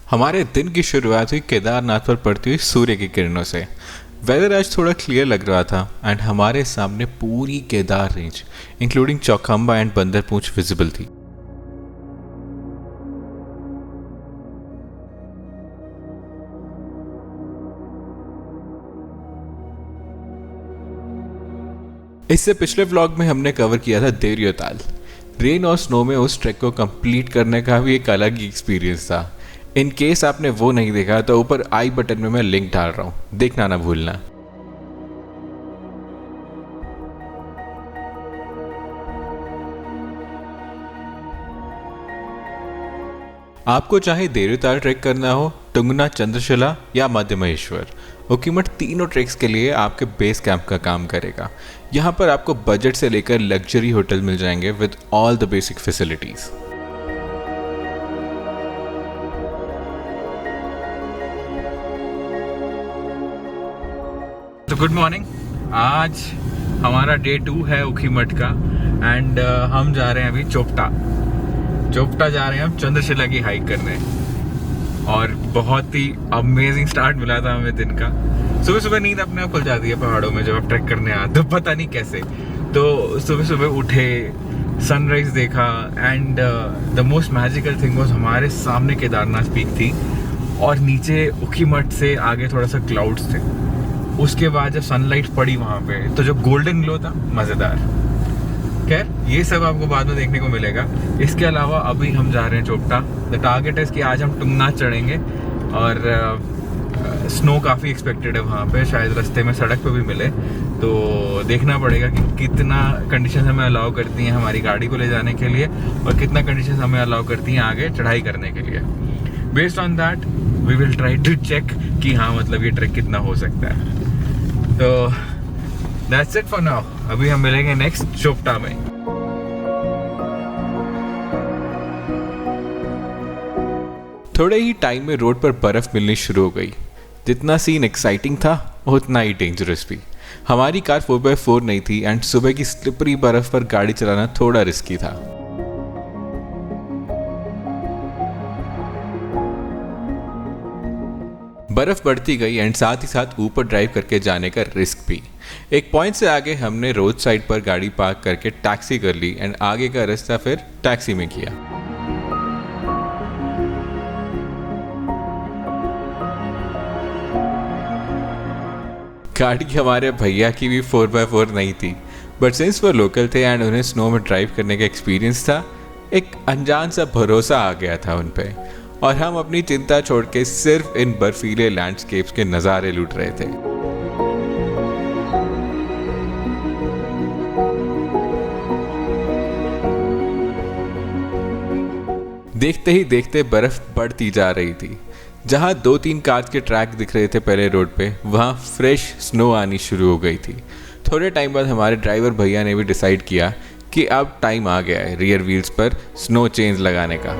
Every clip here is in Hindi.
हमारे दिन की शुरुआत हुई केदारनाथ पर पड़ती हुई सूर्य की किरणों से। वेदर आज थोड़ा क्लियर लग रहा था एंड हमारे सामने पूरी Kedar range including Chaukhamba and Bandarpunch visible थी। इससे पिछले व्लॉग में हमने कवर किया था देवरियोताल। रेन और स्नो में उस ट्रैक को कंप्लीट करने का भी एक अलग ही एक्सपीरियंस था। इन केस आपने वो नहीं देखा तो ऊपर आई बटन में मैं लिंक डाल रहा हूँ, देखना ना भूलना। आपको चाहे देवरियोताल ट्रैक करना हो, तुंगना, चंद्रशिला या मध्य महेश्वर, ओकीमठ तीनों ट्रैक्स के लिए आपके बेस कैंप का काम करेगा। यहाँ पर आपको बजट से लेकर लग्जरी होटल मिल जाएंगे with all the basic facilities. तो गुड मॉर्निंग। आज हमारा डे 2 है ओखीमठ का एंड हम जा रहे हैं अभी चोपटा जा रहे हैं हम चंद्रशिला की हाइक करने। और बहुत ही अमेजिंग स्टार्ट मिला था हमें दिन का। सुबह सुबह नींद अपने आप खुल जाती है पहाड़ों में जब आप ट्रैक करने आते, तो पता नहीं कैसे। तो सुबह सुबह उठे, सनराइज देखा and the most magical thing was हमारे सामने केदारनाथ पीक थी और नीचे ओखीमठ से आगे थोड़ा सा क्लाउड्स थे। उसके बाद जब सनलाइट पड़ी वहाँ पे तो जो गोल्डन ग्लो था, मज़ेदार। खैर ये सब आपको बाद में देखने को मिलेगा। इसके अलावा अभी हम जा रहे हैं चोपटा। द टारगेट है कि आज हम तुंगनाथ चढ़ेंगे और स्नो काफ़ी एक्सपेक्टेड है वहाँ पे, शायद रास्ते में सड़क पे भी मिले। तो देखना पड़ेगा कि कितना कंडीशन हमें अलाउ करती हैं हमारी गाड़ी को ले जाने के लिए और कितना कंडीशन हमें अलाउ करती हैं आगे चढ़ाई करने के लिए। Based on that we will try to check कि हाँ मतलब ये ट्रैक कितना हो सकता है। तो दैट्स इट फॉर नाउ। अभी हम मिलेंगे नेक्स्ट चोपटा में। थोड़े ही टाइम में रोड पर बर्फ मिलनी शुरू हो गई। जितना सीन एक्साइटिंग था उतना ही डेंजरस भी। हमारी कार 4x4 नहीं थी एंड सुबह की स्लिपरी बर्फ पर गाड़ी चलाना थोड़ा रिस्की था। बर्फ बढ़ती गई एंड साथ ही साथ ऊपर ड्राइव करके जाने का रिस्क भी। एक पॉइंट से आगे हमने रोड साइड पर गाड़ी पार्क करके टैक्सी कर ली एंड आगे का रास्ता फिर टैक्सी में किया। गाड़ी हमारे भैया की भी 4x4 नहीं थी, बट सिंस वो लोकल थे एंड उन्हें स्नो में ड्राइव करने का एक्सपीरियंस था, एक अनजान सा भरोसा आ गया था उन पे और हम अपनी चिंता छोड़ के सिर्फ इन बर्फीले लैंडस्केप्स के नज़ारे लूट रहे थे। देखते ही देखते बर्फ बढ़ती जा रही थी। जहां 2-3 कांच के ट्रैक दिख रहे थे पहले रोड पे, वहां फ्रेश स्नो आनी शुरू हो गई थी। थोड़े टाइम बाद हमारे ड्राइवर भैया ने भी डिसाइड किया कि अब टाइम आ गया है रियर व्हील्स पर स्नो चेंज लगाने का।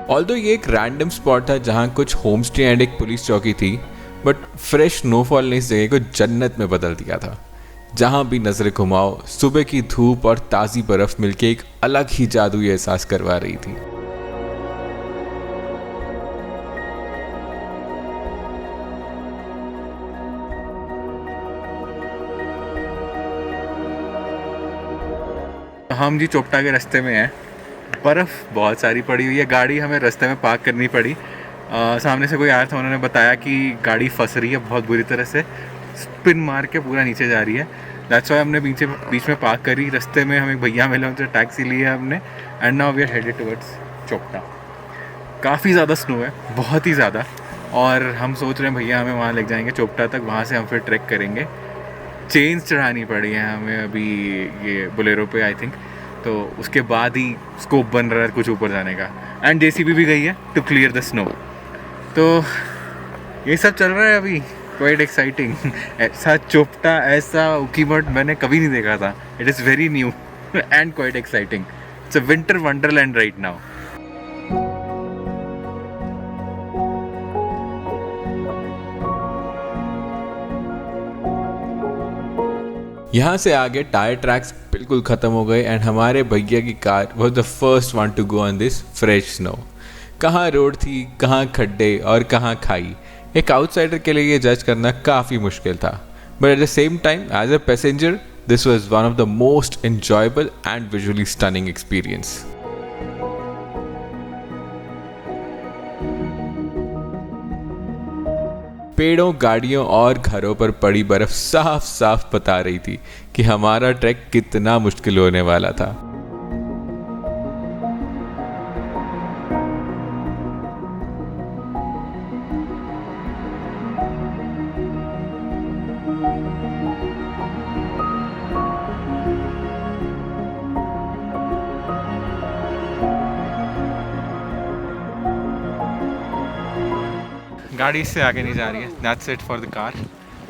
ऑल्दो ये एक रैंडम स्पॉट था जहाँ कुछ होम स्टे एंड एक पुलिस चौकी थी, बट फ्रेश स्नोफॉल ने इस जगह को जन्नत में बदल दिया था। जहाँ भी नजरें घुमाओ, सुबह की धूप और ताज़ी बर्फ मिलके एक अलग ही जादुई एहसास करवा रही थी। हम जी चोपटा के रास्ते में हैं। बर्फ़ बहुत सारी पड़ी हुई है, गाड़ी हमें रास्ते में पार्क करनी पड़ी। सामने से कोई आया था, उन्होंने बताया कि गाड़ी फंस रही है बहुत बुरी तरह से, स्पिन मार के पूरा नीचे जा रही है। दैट्स व्हाई हमने बीच में पार्क करी। रास्ते में हमें भैया मिले, उनसे टैक्सी ली है हमने and now we are headed towards Chopta. काफ़ी ज़्यादा स्नो है, बहुत ही ज़्यादा, और हम सोच रहे हैं भैया हमें वहाँ ले जाएंगे चोपटा तक, वहाँ से हम फिर ट्रैक करेंगे। चेन्स चढ़ानी पड़ी है हमें अभी ये बोलेरो पे आई थिंक, तो उसके बाद ही स्कोप बन रहा है कुछ ऊपर जाने का। एंड जेसीबी भी गई है टू क्लियर द स्नो। तो ये सब चल रहा है अभी, क्वाइट एक्साइटिंग। ऐसा चोपटा, ऐसा ओखीमठ मैंने कभी नहीं देखा था। It is very new and quite exciting. It's a winter Wonderland right now. यहाँ से आगे टायर ट्रैक्स बिल्कुल ख़त्म हो गए एंड हमारे भैया की car was the first one to go on this fresh snow. कहाँ रोड थी, कहाँ खड्डे और कहाँ खाई, एक आउटसाइडर के लिए ये जज करना काफ़ी मुश्किल था। But at the same time as a passenger this was one of the most enjoyable and visually stunning experience. पेड़ों, गाड़ियों और घरों पर पड़ी बर्फ साफ साफ बता रही थी कि हमारा ट्रैक कितना मुश्किल होने वाला था। गाड़ी इससे आगे नहीं जा रही है, that's it for the car.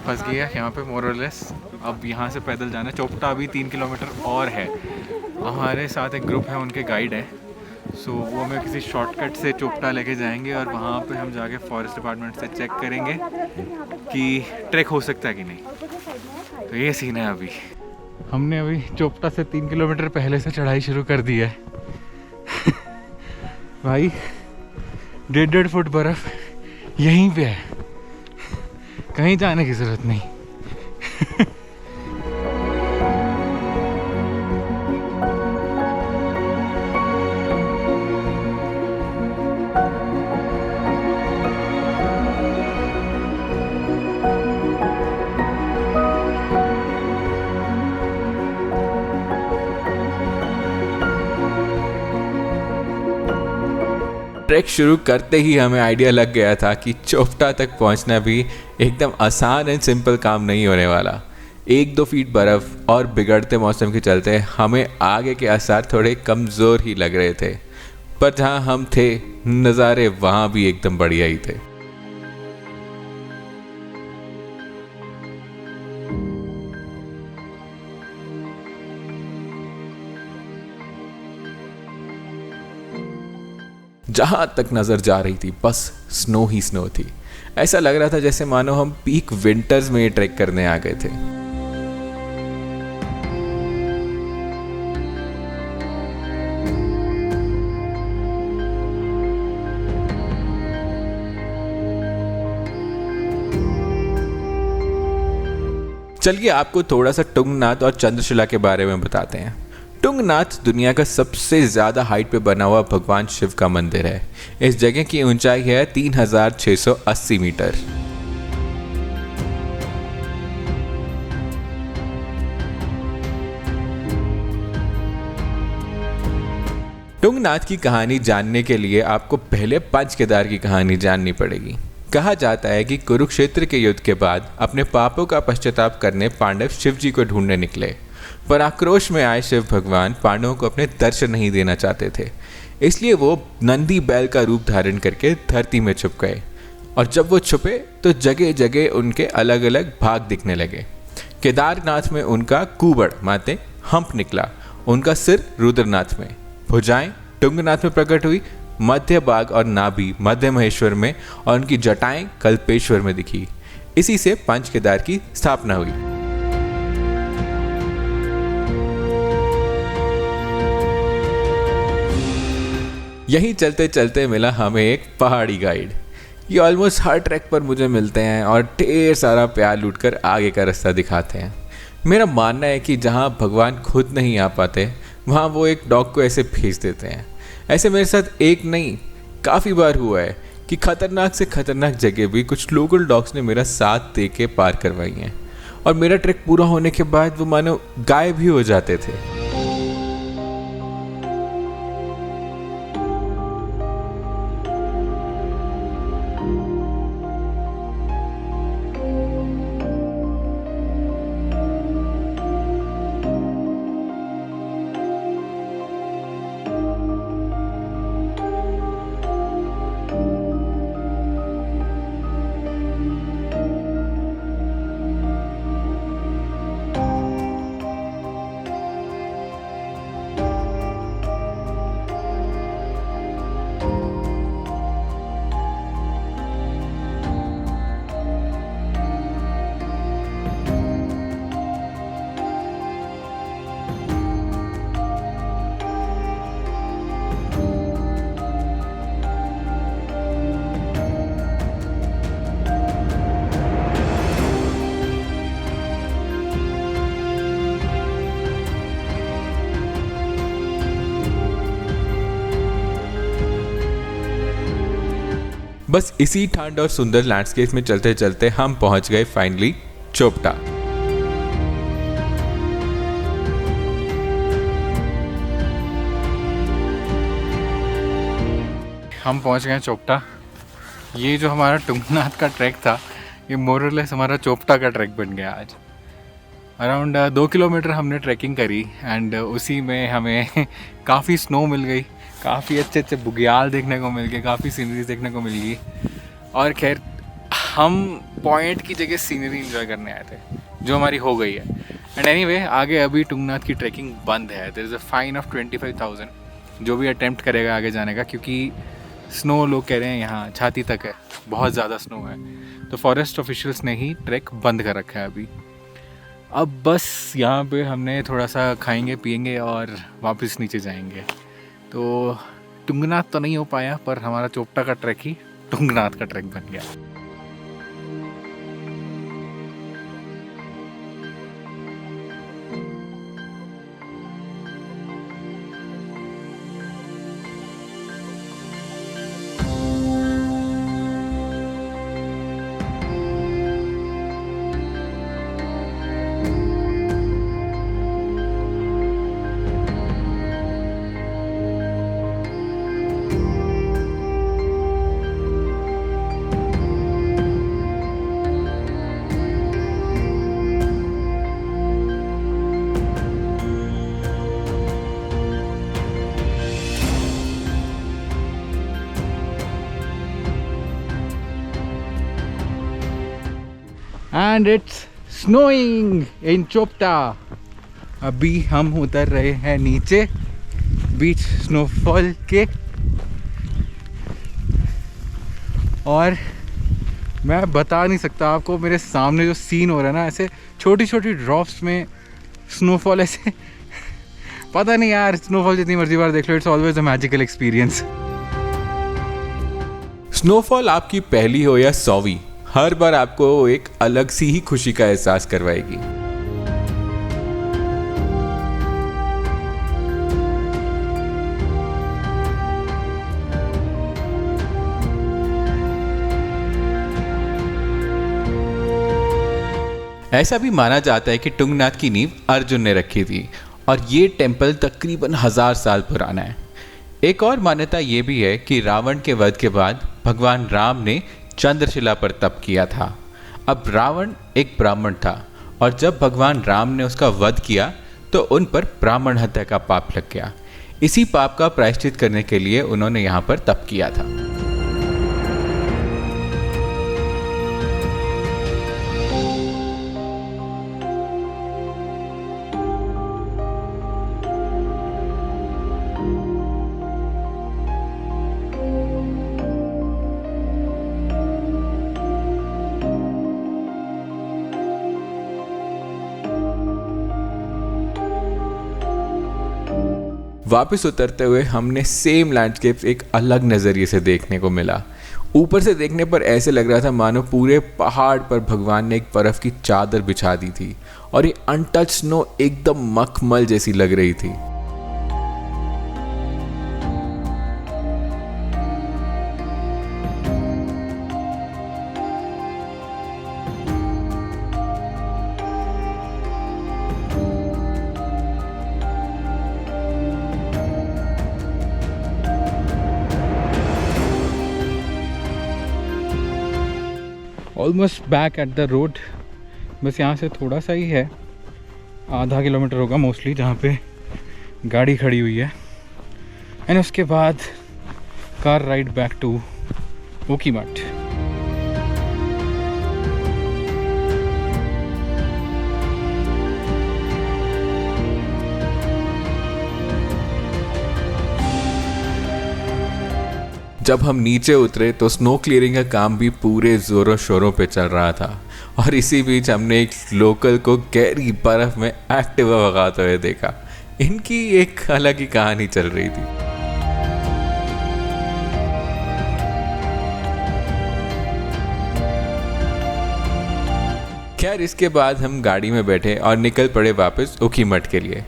फंस गई है यहाँ पे मोर और लेस। अब यहाँ से पैदल जाना है। चोपटा अभी 3 किलोमीटर और है। हमारे साथ एक ग्रुप है, उनके गाइड है, सो वो हमें किसी शॉर्टकट से चोपटा लेके जाएंगे और वहाँ पे हम जाके फॉरेस्ट डिपार्टमेंट से चेक करेंगे कि ट्रैक हो सकता है कि नहीं। तो ये सीन है। अभी हमने अभी चोपटा से 3 किलोमीटर पहले से चढ़ाई शुरू कर दी है। भाई 1.5 फुट बर्फ़ यहीं पे है, कहीं जाने की ज़रूरत नहीं। ट्रैक शुरू करते ही हमें आइडिया लग गया था कि चोपटा तक पहुंचना भी एकदम आसान एंड सिंपल काम नहीं होने वाला। 1-2 फीट बर्फ़ और बिगड़ते मौसम के चलते हमें आगे के आसार थोड़े कमज़ोर ही लग रहे थे, पर जहां हम थे नज़ारे वहां भी एकदम बढ़िया ही थे। जहाँ तक नज़र जा रही थी बस स्नो ही स्नो थी। ऐसा लग रहा था जैसे मानो हम पीक विंटर्स में ये ट्रैक करने आ गए थे। चलिए आपको थोड़ा सा तुंगनाथ और चंद्रशिला के बारे में बताते हैं। तुंगनाथ दुनिया का सबसे ज़्यादा हाइट पे बना हुआ भगवान शिव का मंदिर है। इस जगह की ऊंचाई है 3680 मीटर। तुंगनाथ की कहानी जानने के लिए आपको पहले पंच केदार की कहानी जाननी पड़ेगी। कहा जाता है कि कुरुक्षेत्र के युद्ध के बाद अपने पापों का पश्चाताप करने पांडव शिव जी को ढूंढने निकले, पर आक्रोश में आए शिव भगवान पांडवों को अपने दर्शन नहीं देना चाहते थे। इसलिए वो नंदी बैल का रूप धारण करके धरती में छुप गए, और जब वो छुपे तो जगह जगह उनके अलग अलग भाग दिखने लगे। केदारनाथ में उनका कुबड़ माते हम्प निकला, उनका सिर रुद्रनाथ में, भुजाएं तुंगनाथ में प्रकट हुई, मध्य भाग और नाभि मध्य महेश्वर में और उनकी जटाएं कल्पेश्वर में दिखी। इसी से पंच केदार की स्थापना हुई। यहीं चलते चलते मिला हमें एक पहाड़ी गाइड। ये ऑलमोस्ट हर ट्रैक पर मुझे मिलते हैं और ढेर सारा प्यार लूटकर आगे का रास्ता दिखाते हैं। मेरा मानना है कि जहाँ भगवान खुद नहीं आ पाते वहाँ वो एक डॉग को ऐसे भेज देते हैं। ऐसे मेरे साथ एक नहीं काफ़ी बार हुआ है कि खतरनाक से खतरनाक जगह भी कुछ लोकल डॉग्स ने मेरा साथ दे के पार करवाई हैं, और मेरा ट्रैक पूरा होने के बाद वो मानो गायब भी हो जाते थे। बस इसी ठंड और सुंदर लैंडस्केप में चलते चलते हम पहुंच गए फाइनली चोपटा। हम पहुंच गए चोपटा। ये जो हमारा टुंगनाथ का ट्रैक था, ये मोरलेस हमारा चोपटा का ट्रैक बन गया आज। अराउंड 2 किलोमीटर हमने ट्रैकिंग करी एंड उसी में हमें काफ़ी स्नो मिल गई, काफ़ी अच्छे अच्छे बुग्याल देखने को मिल गए, काफ़ी सीनरीज देखने को मिल गई। और खैर हम पॉइंट की जगह सीनरी एंजॉय करने आए थे, जो हमारी हो गई है। एंड एनीवे आगे अभी टुंगनाथ की ट्रैकिंग बंद है। There is a fine of 25,000 जो भी अटेम्प्ट करेगा आगे जाने का, क्योंकि स्नो लोग कह रहे हैं यहाँ छाती तक है, बहुत ज़्यादा स्नो है। तो फॉरेस्ट ऑफिशियल्स ने ही ट्रैक बंद कर रखा है अभी। अब बस यहाँ पे हमने थोड़ा सा खाएंगे पिएंगे और वापस नीचे जाएंगे। तो टुंगनाथ तो नहीं हो पाया, पर हमारा चोपटा का ट्रैक ही टुंगनाथ का ट्रैक बन गया। एंड इट्स स्नोइंग इन चोपटा। अभी हम उतर रहे हैं नीचे बीच स्नोफॉल के, और मैं बता नहीं सकता आपको, मेरे सामने जो सीन हो रहा है ना, ऐसे छोटी छोटी ड्रॉप्स में स्नोफॉल ऐसे पता नहीं यार, स्नोफॉल जितनी मर्जी बार देख लो, it's always a magical experience. Snowfall आपकी पहली हो या 100वीं, हर बार आपको एक अलग सी ही खुशी का एहसास करवाएगी। ऐसा भी माना जाता है कि टुंगनाथ की नींव अर्जुन ने रखी थी और ये टेम्पल तकरीबन 1000 साल पुराना है। एक और मान्यता ये भी है कि रावण के वध के बाद भगवान राम ने चंद्रशिला पर तप किया था। अब रावण एक ब्राह्मण था और जब भगवान राम ने उसका वध किया तो उन पर ब्राह्मण हत्या का पाप लग गया। इसी पाप का प्रायश्चित करने के लिए उन्होंने यहाँ पर तप किया था। वापस उतरते हुए हमने सेम लैंडस्केप एक अलग नज़रिए से देखने को मिला। ऊपर से देखने पर ऐसे लग रहा था मानो पूरे पहाड़ पर भगवान ने एक बर्फ़ की चादर बिछा दी थी और ये अनटच स्नो एकदम मखमल जैसी लग रही थी। Almost back at the road, बस यहाँ से थोड़ा सा ही है, आधा किलोमीटर होगा मोस्टली, जहाँ पे गाड़ी खड़ी हुई है। एंड उसके बाद कार राइड बैक टू ओकीमठ। जब हम नीचे उतरे तो स्नो क्लियरिंग का काम भी पूरे ज़ोरों शोरों पे चल रहा था और इसी बीच हमने एक लोकल को गहरी बर्फ़ में एक्टिवा भगाते हुए देखा। इनकी एक अलग ही कहानी चल रही थी। खैर इसके बाद हम गाड़ी में बैठे और निकल पड़े वापस ओखीमठ के लिए।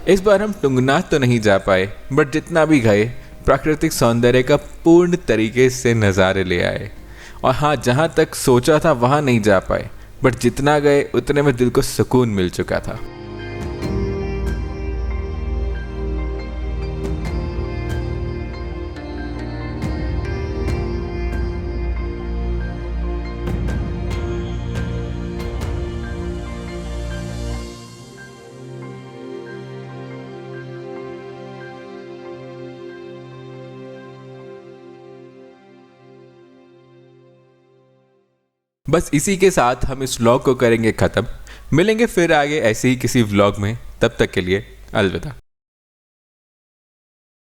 इस बार हम टुंगनाथ तो नहीं जा पाए, बट जितना भी गए प्राकृतिक सौंदर्य का पूर्ण तरीके से नज़ारे ले आए। और हाँ, जहाँ तक सोचा था वहाँ नहीं जा पाए, बट जितना गए उतने में दिल को सुकून मिल चुका था। बस इसी के साथ हम इस व्लॉग को करेंगे ख़त्म। मिलेंगे फिर आगे ऐसे ही किसी व्लॉग में, तब तक के लिए अलविदा।